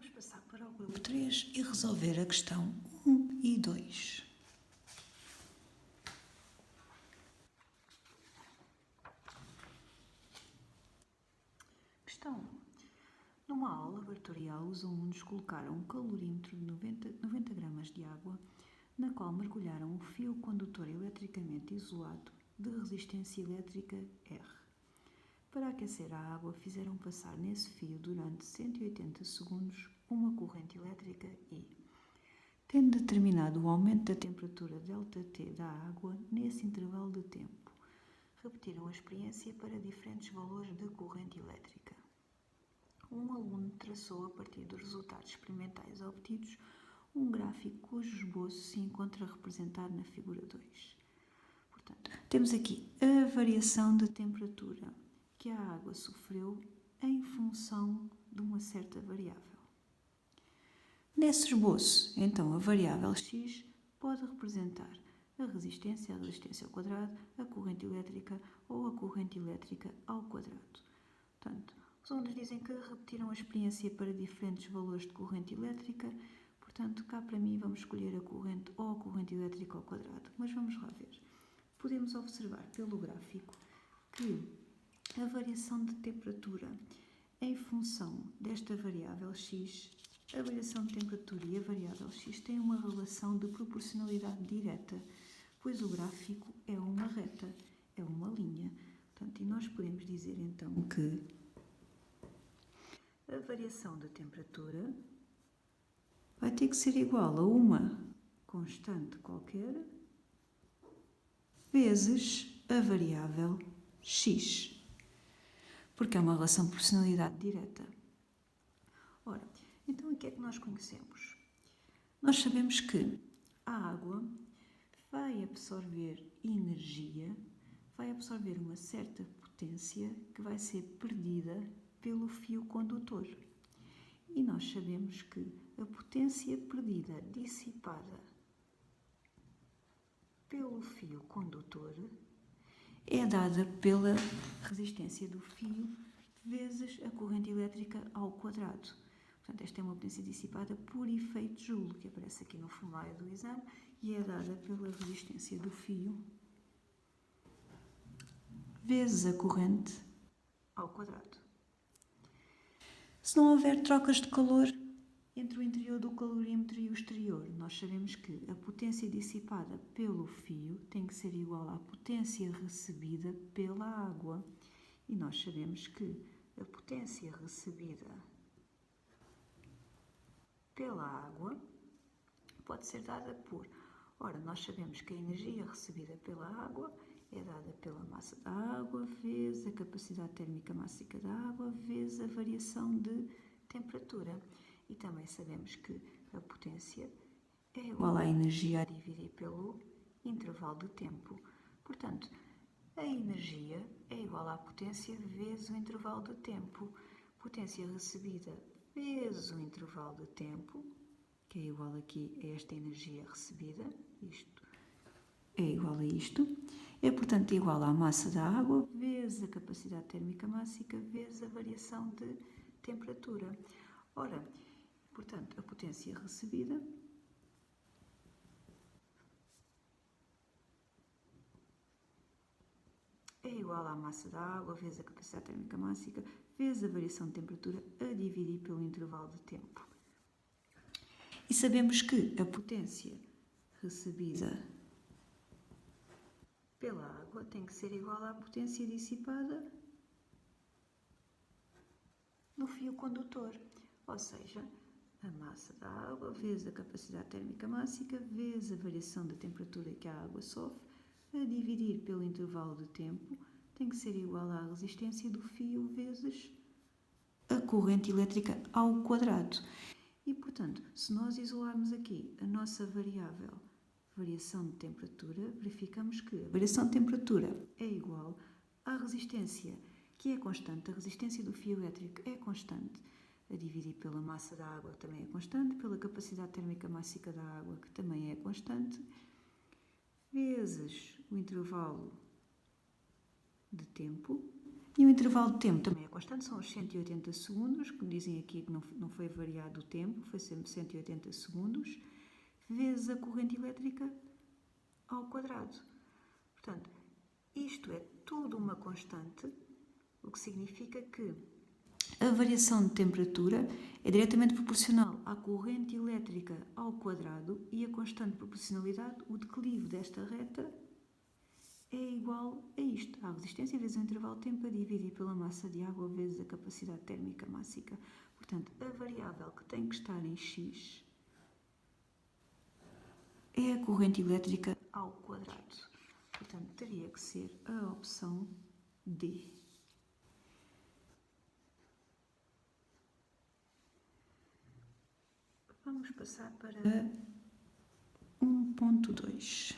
Vamos passar para o grupo 3 e resolver a questão 1 e 2. Questão 1. Numa aula laboratorial, os alunos colocaram um calorímetro de 90 gramas de água, na qual mergulharam um fio condutor eletricamente isolado de resistência elétrica R. Para aquecer a água, fizeram passar nesse fio durante 180 segundos uma corrente elétrica I. Tendo determinado o aumento da temperatura ΔT da água nesse intervalo de tempo, repetiram a experiência para diferentes valores de corrente elétrica. Um aluno traçou, a partir dos resultados experimentais obtidos, um gráfico cujo esboço se encontra representado na figura 2. Portanto, temos aqui a variação de temperatura que a água sofreu em função de uma certa variável. Nesse esboço, então, a variável x pode representar a resistência ao quadrado, a corrente elétrica ou a corrente elétrica ao quadrado. Portanto, os alunos dizem que repetiram a experiência para diferentes valores de corrente elétrica, portanto, cá para mim vamos escolher a corrente ou a corrente elétrica ao quadrado. Mas vamos lá ver. Podemos observar pelo gráfico que a variação de temperatura em função desta variável x, a variação de temperatura e a variável x têm uma relação de proporcionalidade direta, pois o gráfico é uma reta, é uma linha. Portanto, e nós podemos dizer então que a variação da temperatura vai ter que ser igual a uma constante qualquer vezes a variável x, porque é uma relação de proporcionalidade direta. Ora, então o que é que nós conhecemos? Nós sabemos que a água vai absorver energia, vai absorver uma certa potência que vai ser perdida pelo fio condutor. E nós sabemos que a potência perdida dissipada pelo fio condutor é dada pela resistência do fio vezes a corrente elétrica ao quadrado. Portanto, esta é uma potência dissipada por efeito Joule, que aparece aqui no formulário do exame, e é dada pela resistência do fio vezes a corrente ao quadrado. Se não houver trocas de calor entre o interior do calorímetro e o exterior, nós sabemos que a potência dissipada pelo fio tem que ser igual à potência recebida pela água. E nós sabemos que a potência recebida pela água pode ser dada por... Ora, nós sabemos que a energia recebida pela água é dada pela massa da água vezes a capacidade térmica máxima da água vezes a variação de temperatura. E também sabemos que a potência é igual à energia a dividir pelo intervalo de tempo. Portanto, a energia é igual à potência vezes o intervalo de tempo. Potência recebida vezes o intervalo de tempo, que é igual aqui a esta energia recebida, isto é igual a isto, é portanto igual à massa da água vezes a capacidade térmica máxima vezes a variação de temperatura. Ora, portanto, a potência recebida é igual à massa da água vezes a capacidade térmica máxima vezes a variação de temperatura a dividir pelo intervalo de tempo. E sabemos que a potência recebida pela água tem que ser igual à potência dissipada no fio condutor, ou seja, a massa da água vezes a capacidade térmica máxima vezes a variação da temperatura que a água sofre a dividir pelo intervalo de tempo tem que ser igual à resistência do fio vezes a corrente elétrica ao quadrado. E, portanto, se nós isolarmos aqui a nossa variável variação de temperatura, verificamos que a variação de temperatura é igual à resistência, que é constante. A resistência do fio elétrico é constante, a dividir pela massa da água, que também é constante, pela capacidade térmica máxima da água, que também é constante, vezes o intervalo de tempo, E o intervalo de tempo também é constante, são os 180 segundos, que dizem aqui que não foi variado o tempo, foi sempre 180 segundos, vezes a corrente elétrica ao quadrado. Portanto, isto é tudo uma constante, o que significa que a variação de temperatura é diretamente proporcional à corrente elétrica ao quadrado e a constante proporcionalidade, o declive desta reta, é igual a isto, a resistência vezes o intervalo de tempo a dividir pela massa de água vezes a capacidade térmica máxima. Portanto, a variável que tem que estar em x é a corrente elétrica ao quadrado. Portanto, teria que ser a opção D. Vamos passar para 1.2.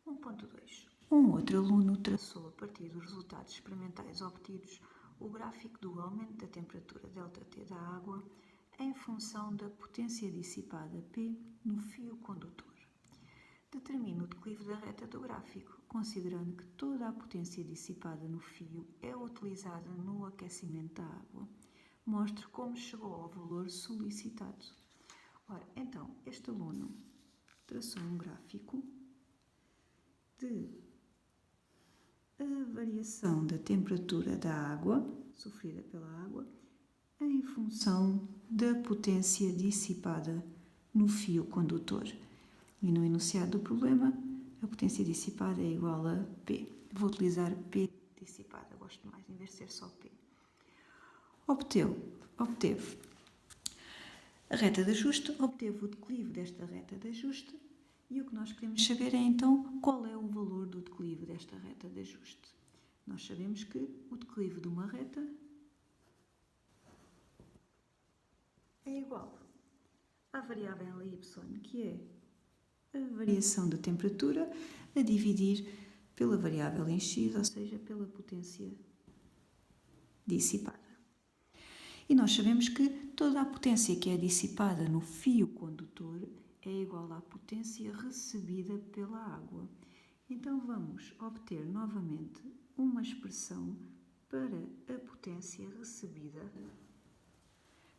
1.2. Um outro aluno traçou, a partir dos resultados experimentais obtidos, o gráfico do aumento da temperatura ΔT da água em função da potência dissipada P no fio condutor. Determine o declive da reta do gráfico, considerando que toda a potência dissipada no fio é utilizada no aquecimento da água. Mostre como chegou ao valor solicitado. Ora, então, este aluno traçou um gráfico de a variação da temperatura da água, sofrida pela água, em função da potência dissipada no fio condutor. E no enunciado do problema, a potência dissipada é igual a P. Vou utilizar P dissipada, gosto mais, em vez de ser só P. Obteve a reta de ajuste, obteve o declive desta reta de ajuste, e o que nós queremos saber é então qual é o valor do declive desta reta de ajuste. Nós sabemos que o declive de uma reta é igual à variável y, que é a variação de temperatura, a dividir pela variável em x, ou seja, pela potência dissipada. E nós sabemos que toda a potência que é dissipada no fio condutor é igual à potência recebida pela água. Então vamos obter novamente uma expressão para a potência recebida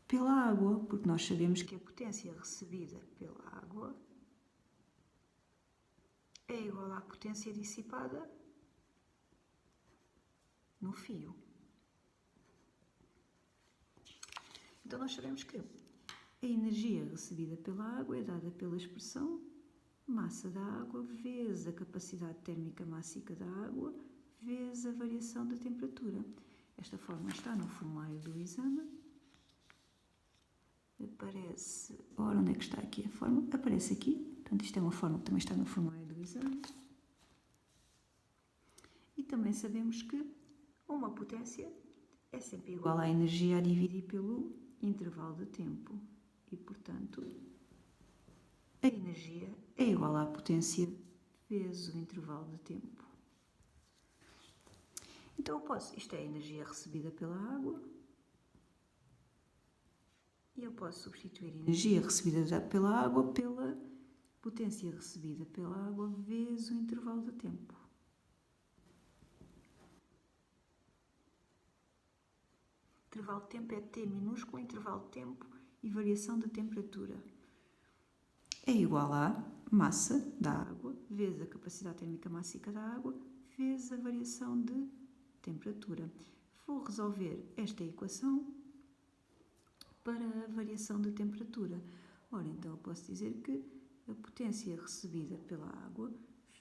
pela água, porque nós sabemos que a potência recebida pela água é igual à potência dissipada no fio. Então nós sabemos que a energia recebida pela água é dada pela expressão massa da água vezes a capacidade térmica máxima da água vezes a variação da temperatura. Esta fórmula está no formulário do exame. Aparece... Ora, onde é que está aqui a fórmula? Aparece aqui. Portanto, isto é uma fórmula que também está no formulário do exame. E também sabemos que uma potência é sempre igual à energia a dividir pelo intervalo de tempo. E, portanto, a energia é igual à potência vezes o intervalo de tempo. Então, isto é a energia recebida pela água, e eu posso substituir a energia recebida pela água pela potência recebida pela água vezes o intervalo de tempo. Intervalo de tempo é T minúsculo, intervalo de tempo e variação de temperatura. É igual a massa da água vezes a capacidade térmica máxima da água vezes a variação de temperatura. Vou resolver esta equação para a variação de temperatura. Ora, então eu posso dizer que a potência recebida pela água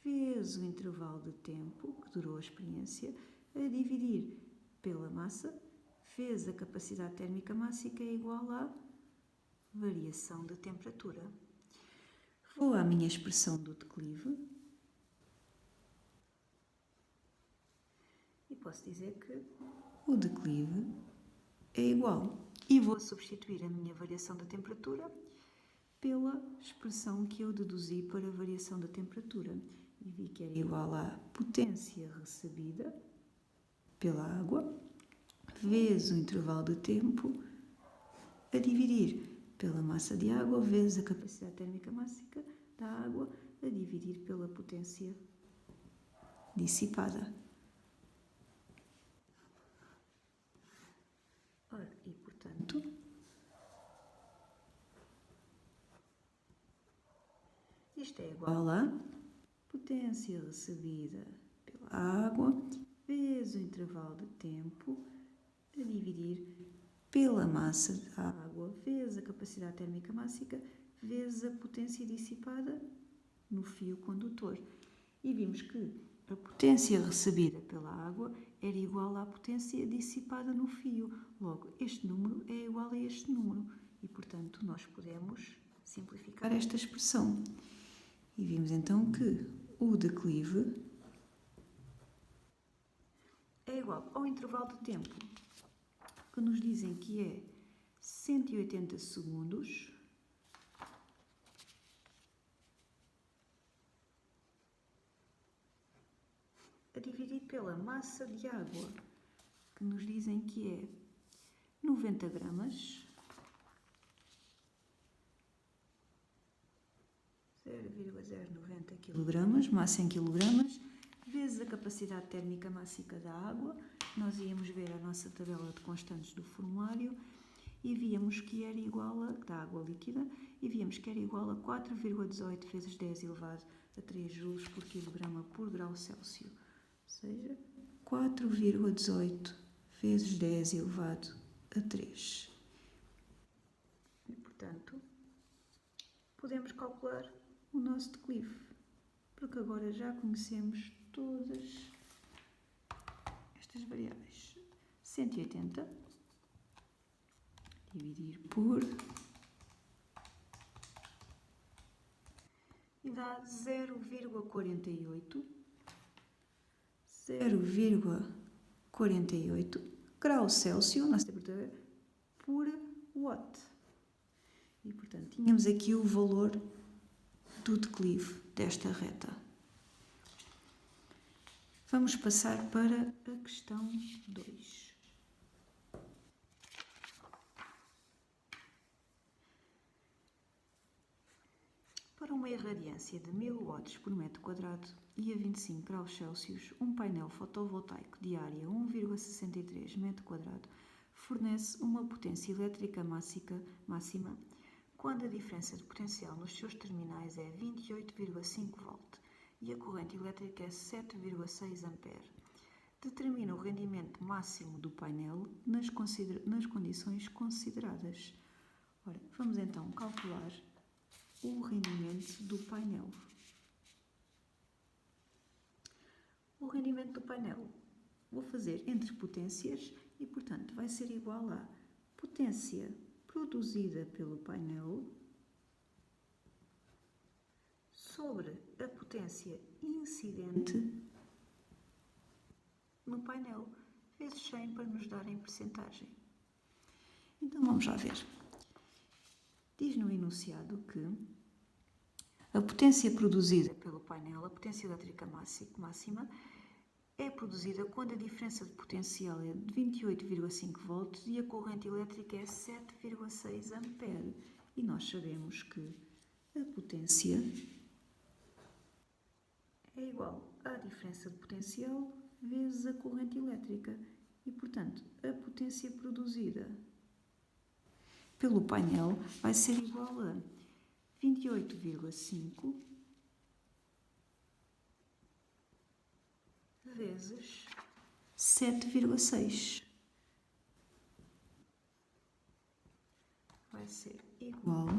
vezes o intervalo de tempo que durou a experiência a dividir pela massa vezes a capacidade térmica máxima é igual à variação de temperatura. Vou à minha expressão do declive e posso dizer que o declive é igual. E vou substituir a minha variação da temperatura pela expressão que eu deduzi para a variação da temperatura. E vi que era igual à potência recebida pela água vezes o intervalo de tempo a dividir pela massa de água vezes a capacidade térmica máxima da água a dividir pela potência dissipada. Ora, e portanto, isto é igual a potência recebida pela água vezes o intervalo de tempo a dividir pela massa da água vezes a capacidade térmica máxima vezes a potência dissipada no fio condutor. E vimos que a potência recebida pela água era igual à potência dissipada no fio. Logo, este número é igual a este número. E, portanto, nós podemos simplificar esta expressão. E vimos então que o declive é igual ao intervalo de tempo que nos dizem que é 180 segundos a dividir pela massa de água, que nos dizem que é 90 gramas, 0,090 kg, massa em quilogramas, vezes a capacidade térmica máxima da água. Nós íamos ver a nossa tabela de constantes do formulário e víamos que era igual a, da água líquida, e víamos que era igual a 4,18 vezes 10 elevado a 3 joules por quilograma por grau Celsius. Ou seja, 4,18 vezes 10 elevado a 3. E, portanto, podemos calcular o nosso declive, porque agora já conhecemos todas estas variáveis. 180 dividir por e dá 0,48 graus Celsius, nossa temperatura, por watt. E, portanto, tínhamos aqui o valor do declive desta reta. Vamos passar para a questão 2. Para uma irradiância de 1000 watts por metro quadrado e a 25 graus Celsius, um painel fotovoltaico de área 1,63 metro quadrado fornece uma potência elétrica máxima quando a diferença de potencial nos seus terminais é 28,5 volt e a corrente elétrica é 7,6 ampere. Determina o rendimento máximo do painel nas condições consideradas. Ora, vamos então calcular o rendimento do painel. O rendimento do painel vou fazer entre potências e, portanto, vai ser igual a potência produzida pelo painel sobre a potência incidente no painel, vezes 100 para nos dar em percentagem. Então vamos lá ver. Diz no enunciado que a potência produzida pelo painel, a potência elétrica máxima, é produzida quando a diferença de potencial é de 28,5 volts e a corrente elétrica é 7,6 ampere. E nós sabemos que a potência é igual à diferença de potencial vezes a corrente elétrica. E, portanto, a potência produzida pelo painel vai ser igual a 28,5 vezes 7,6. Vai ser igual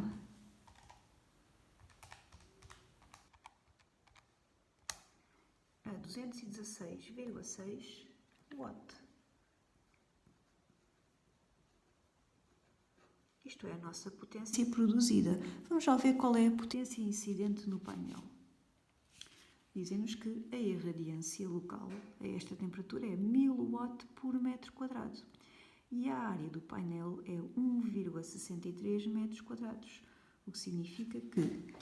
a 216,6 watt. Isto é a nossa potência produzida. Vamos lá ver qual é a potência incidente no painel. Dizem-nos que a irradiância local a esta temperatura é 1000 watt por metro quadrado e a área do painel é 1,63 metros quadrados, o que significa que,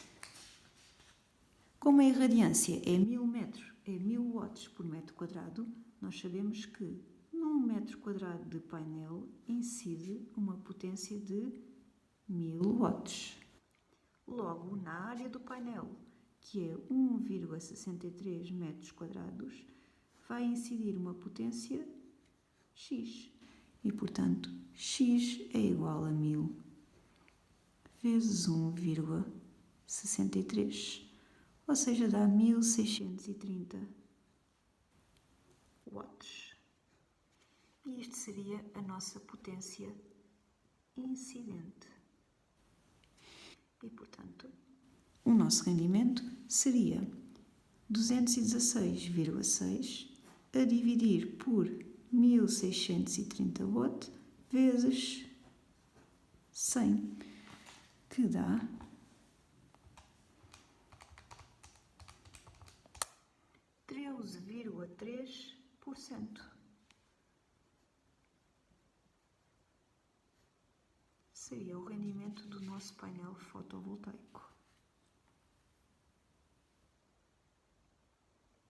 como a irradiância é 1000 watts por metro quadrado, nós sabemos que num metro quadrado de painel incide uma potência de 1000 watts. Logo, na área do painel, que é 1,63 metros quadrados, vai incidir uma potência x. E, portanto, x é igual a 1000 vezes 1,63, ou seja, dá 1630 watts. E isto seria a nossa potência incidente. E, portanto, o nosso rendimento seria 216,6 a dividir por 1630 watt vezes 100, que dá 13,3%. Seria o rendimento do nosso painel fotovoltaico.